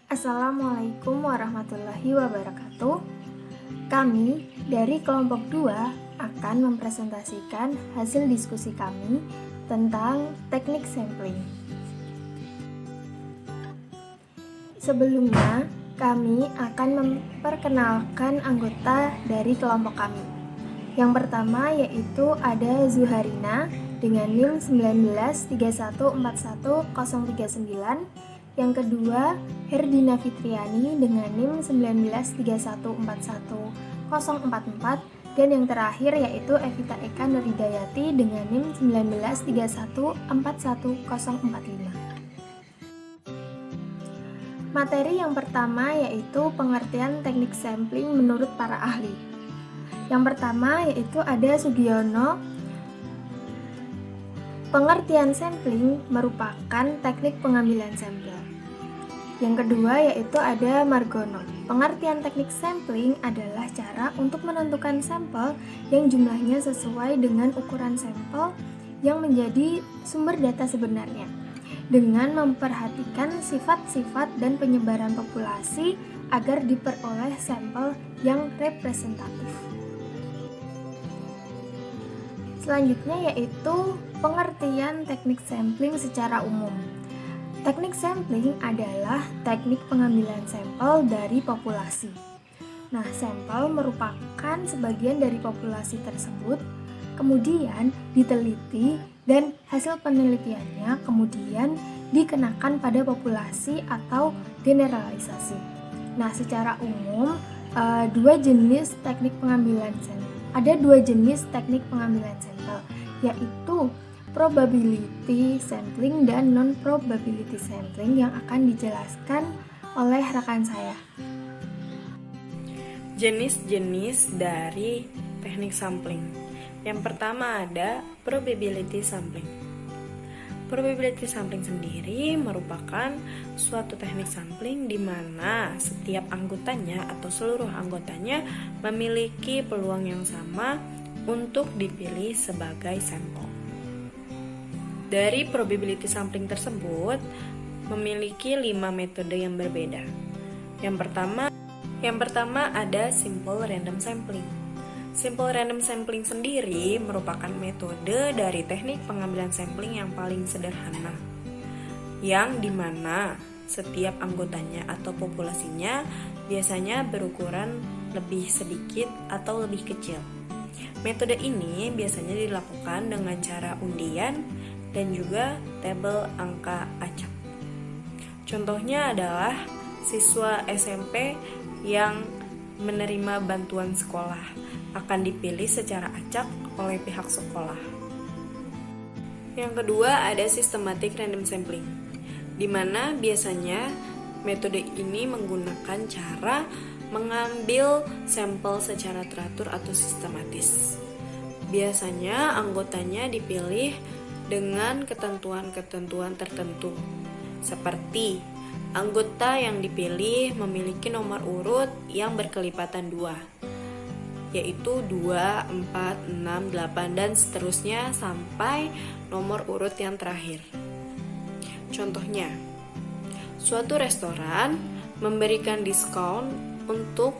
Assalamualaikum warahmatullahi wabarakatuh. Kami dari kelompok 2 akan mempresentasikan hasil diskusi kami tentang teknik sampling. Sebelumnya, kami akan memperkenalkan anggota dari kelompok kami. Yang pertama yaitu ada Zuharina dengan NIM 19314139. Yang kedua, Herdina Fitriani dengan NIM 19314144. Dan yang terakhir yaitu Evita Eka Nuridayati dengan NIM 19314145. Materi yang pertama yaitu pengertian teknik sampling menurut para ahli. Yang pertama yaitu ada Sugiono. Pengertian sampling merupakan teknik pengambilan sampel. Yang kedua yaitu ada Margono. Pengertian teknik sampling adalah cara untuk menentukan sampel yang jumlahnya sesuai dengan ukuran sampel yang menjadi sumber data sebenarnya, dengan memperhatikan sifat-sifat dan penyebaran populasi agar diperoleh sampel yang representatif. Selanjutnya yaitu pengertian teknik sampling secara umum. Teknik sampling adalah teknik pengambilan sampel dari populasi. Nah, sampel merupakan sebagian dari populasi tersebut, kemudian diteliti dan hasil penelitiannya kemudian dikenakan pada populasi atau generalisasi. Nah, secara umum ada dua jenis teknik pengambilan sampel, yaitu probability sampling dan non-probability sampling yang akan dijelaskan oleh rekan saya. Jenis-jenis dari teknik sampling. Yang pertama ada probability sampling. Probability sampling sendiri merupakan suatu teknik sampling di mana setiap anggotanya atau seluruh anggotanya memiliki peluang yang sama untuk dipilih sebagai sampel. Dari probability sampling tersebut memiliki 5 metode yang berbeda. Yang pertama ada simple random sampling. Simple random sampling sendiri merupakan metode dari teknik pengambilan sampling yang paling sederhana, yang dimana setiap anggotanya atau populasinya biasanya berukuran lebih sedikit atau lebih kecil. Metode ini biasanya dilakukan dengan cara undian dan juga tabel angka acak. Contohnya adalah siswa SMP yang menerima bantuan sekolah akan dipilih secara acak oleh pihak sekolah. Yang kedua ada systematic random sampling, di mana biasanya metode ini menggunakan cara mengambil sampel secara teratur atau sistematis. Biasanya anggotanya dipilih dengan ketentuan-ketentuan tertentu, seperti anggota yang dipilih memiliki nomor urut yang berkelipatan 2, yaitu 2, 4, 6, 8, dan seterusnya sampai nomor urut yang terakhir. Contohnya, suatu restoran memberikan diskon untuk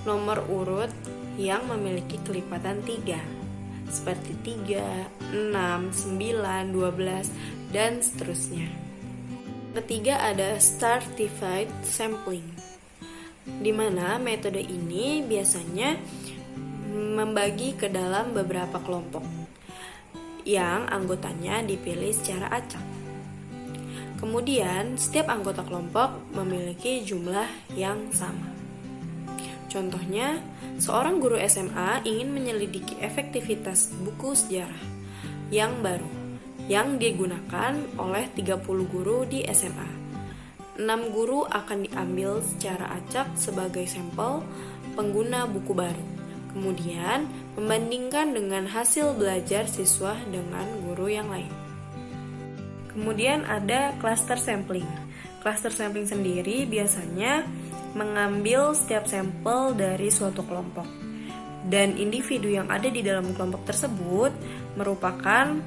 nomor urut yang memiliki kelipatan 3, seperti 3, 6, 9, 12, dan seterusnya. Ketiga ada stratified sampling, di mana metode ini biasanya membagi ke dalam beberapa kelompok yang anggotanya dipilih secara acak. Kemudian setiap anggota kelompok memiliki jumlah yang sama. Contohnya, seorang guru SMA ingin menyelidiki efektivitas buku sejarah yang baru yang digunakan oleh 30 guru di SMA. 6 guru akan diambil secara acak sebagai sampel pengguna buku baru. Kemudian membandingkan dengan hasil belajar siswa dengan guru yang lain. Kemudian ada cluster sampling. Cluster sampling sendiri biasanya mengambil setiap sampel dari suatu kelompok, dan individu yang ada di dalam kelompok tersebut merupakan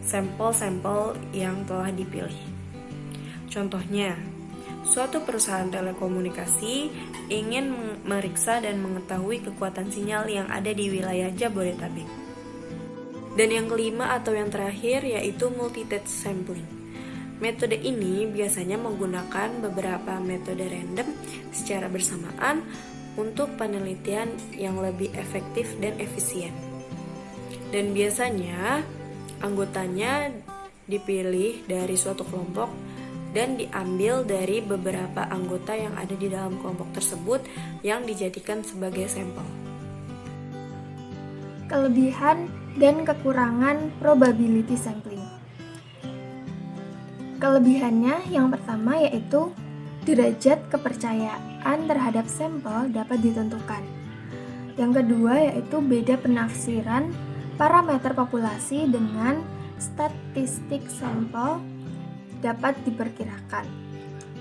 sampel-sampel yang telah dipilih. Contohnya, Suatu perusahaan telekomunikasi ingin memeriksa dan mengetahui kekuatan sinyal yang ada di wilayah Jabodetabek. Dan yang kelima atau yang terakhir yaitu multi-touch sampling. Metode ini biasanya menggunakan beberapa metode random secara bersamaan untuk penelitian yang lebih efektif dan efisien. Dan biasanya anggotanya dipilih dari suatu kelompok dan diambil dari beberapa anggota yang ada di dalam kelompok tersebut yang dijadikan sebagai sampel. Kelebihan dan kekurangan probability sampling. Kelebihannya yang pertama yaitu derajat kepercayaan terhadap sampel dapat ditentukan. Yang kedua yaitu beda penafsiran parameter populasi dengan statistik sampel dapat diperkirakan.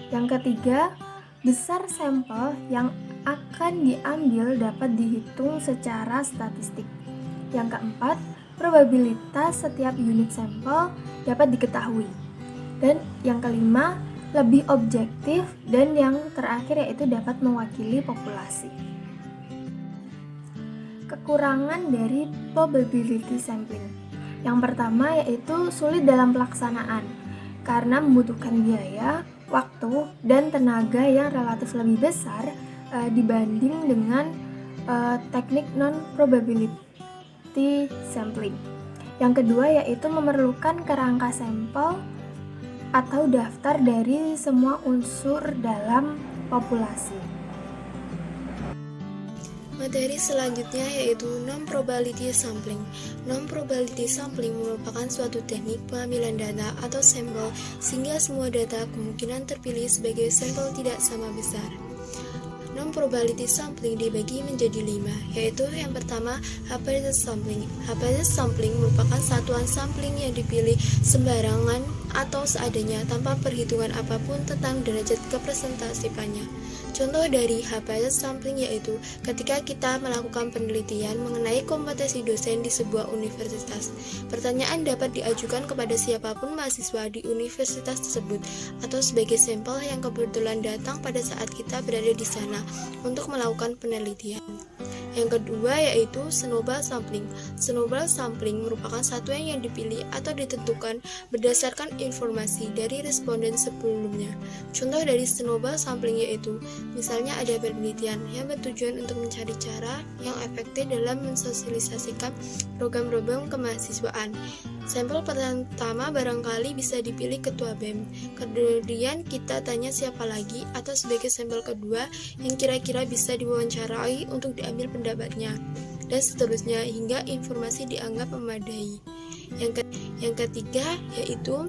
Yang ketiga, besar sampel yang akan diambil dapat dihitung secara statistik. Yang keempat, probabilitas setiap unit sampel dapat diketahui. Dan yang kelima, lebih objektif, dan yang terakhir yaitu dapat mewakili populasi. Kekurangan dari probability sampling. Yang pertama yaitu sulit dalam pelaksanaan karena membutuhkan biaya, waktu, dan tenaga yang relatif lebih besar dibanding dengan teknik non-probability sampling. Yang kedua yaitu memerlukan kerangka sampel atau daftar dari semua unsur dalam populasi. Materi selanjutnya yaitu non-probability sampling. Non-probability sampling merupakan suatu teknik pengambilan data atau sampel sehingga semua data kemungkinan terpilih sebagai sampel tidak sama besar. Non-probability sampling dibagi menjadi 5, yaitu yang pertama, haphazard sampling. Haphazard sampling merupakan satuan sampling yang dipilih sembarangan atau seadanya tanpa perhitungan apapun tentang derajat kepresentasifannya. Contoh dari haphazard sampling yaitu ketika kita melakukan penelitian mengenai kompetensi dosen di sebuah universitas. Pertanyaan dapat diajukan kepada siapapun mahasiswa di universitas tersebut atau sebagai sampel yang kebetulan datang pada saat kita berada di sana untuk melakukan penelitian. Yang kedua yaitu snowball sampling. Snowball sampling merupakan satuan yang dipilih atau ditentukan berdasarkan informasi dari responden sebelumnya. Contoh dari snowball sampling yaitu misalnya ada penelitian yang bertujuan untuk mencari cara yang efektif dalam mensosialisasikan program-program kemahasiswaan. Sampel pertama barangkali bisa dipilih ketua BEM. Kemudian kita tanya siapa lagi atau sebagai sampel kedua yang kira-kira bisa diwawancarai untuk diambil pendapatnya, dan seterusnya hingga informasi dianggap memadai. Yang ketiga yaitu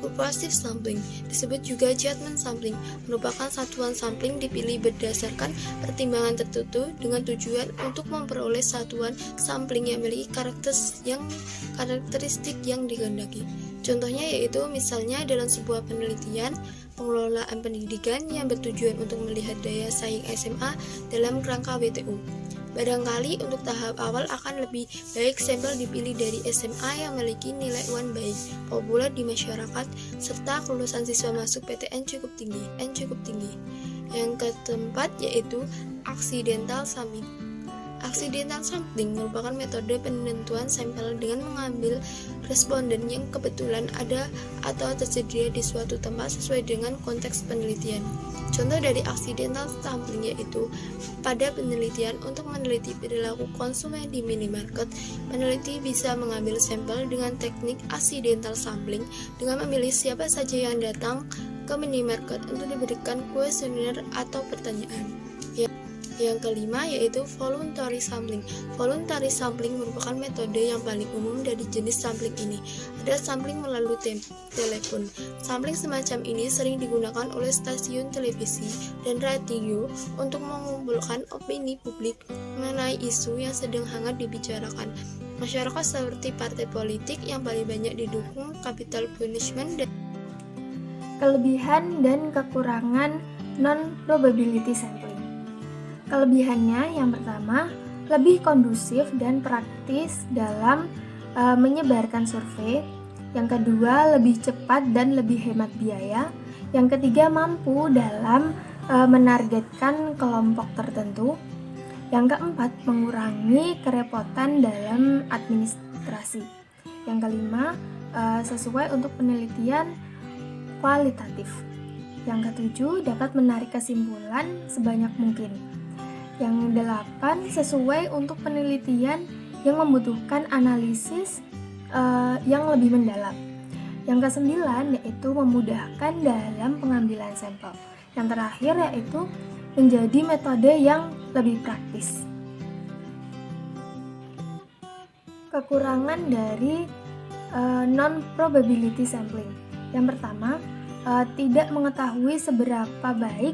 purposive sampling, disebut juga Chapman sampling, merupakan satuan sampling dipilih berdasarkan pertimbangan tertentu dengan tujuan untuk memperoleh satuan sampling yang memiliki karakteristik yang dikehendaki. Contohnya yaitu misalnya dalam sebuah penelitian pengelolaan pendidikan yang bertujuan untuk melihat daya saing SMA dalam kerangka WTO. Barangkali untuk tahap awal akan lebih baik sampel dipilih dari SMA yang memiliki nilai UN baik, populer di masyarakat, serta kelulusan siswa masuk PTN cukup tinggi. Yang keempat yaitu accidental sampling. Accidental sampling merupakan metode penentuan sampel dengan mengambil responden yang kebetulan ada atau tersedia di suatu tempat sesuai dengan konteks penelitian. Contoh dari accidental sampling yaitu pada penelitian untuk meneliti perilaku konsumen di minimarket, peneliti bisa mengambil sampel dengan teknik accidental sampling dengan memilih siapa saja yang datang ke minimarket untuk diberikan kuesioner atau pertanyaan. Yang kelima yaitu voluntary sampling. Voluntary sampling merupakan metode yang paling umum dari jenis sampling ini. Ada sampling melalui telepon. Sampling semacam ini sering digunakan oleh stasiun televisi dan radio untuk mengumpulkan opini publik mengenai isu yang sedang hangat dibicarakan. Masyarakat seperti partai politik yang paling banyak didukung capital punishment dan Kelebihan dan kekurangan non-probability sampling. Kelebihannya yang pertama, lebih kondusif dan praktis dalam menyebarkan survei. Yang kedua, lebih cepat dan lebih hemat biaya. Yang ketiga, mampu dalam menargetkan kelompok tertentu. Yang keempat, mengurangi kerepotan dalam administrasi. Yang kelima, sesuai untuk penelitian kualitatif. Yang ketujuh, dapat menarik kesimpulan sebanyak mungkin. Yang delapan, sesuai untuk penelitian yang membutuhkan analisis yang lebih mendalam. Yang kesembilan, yaitu memudahkan dalam pengambilan sampel. Yang terakhir, yaitu menjadi metode yang lebih praktis. Kekurangan dari non-probability sampling. Yang pertama, tidak mengetahui seberapa baik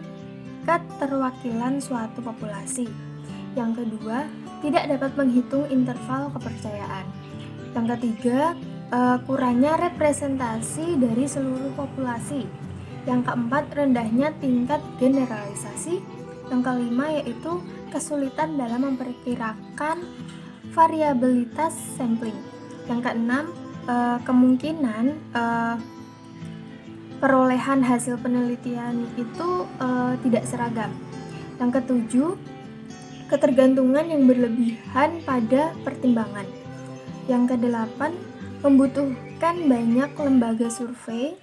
keterwakilan suatu populasi. Yang kedua, tidak dapat menghitung interval kepercayaan. Yang ketiga, kurangnya representasi dari seluruh populasi. Yang keempat, rendahnya tingkat generalisasi. Yang kelima, yaitu kesulitan dalam memperkirakan variabilitas sampling. Yang keenam, kemungkinan perolehan hasil penelitian itu tidak seragam. Yang ketujuh, ketergantungan yang berlebihan pada pertimbangan. Yang kedelapan, membutuhkan banyak lembaga survei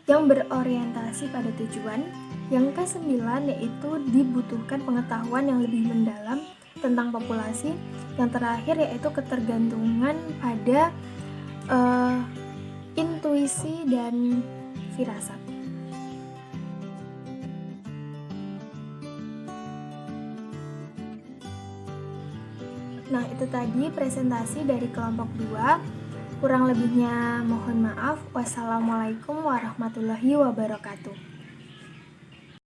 yang berorientasi pada tujuan. Yang kesembilan, yaitu dibutuhkan pengetahuan yang lebih mendalam tentang populasi. Yang terakhir, yaitu ketergantungan pada intuisi dan firasat. Nah, itu tadi presentasi dari kelompok 2. Kurang lebihnya mohon maaf. Wassalamualaikum warahmatullahi wabarakatuh.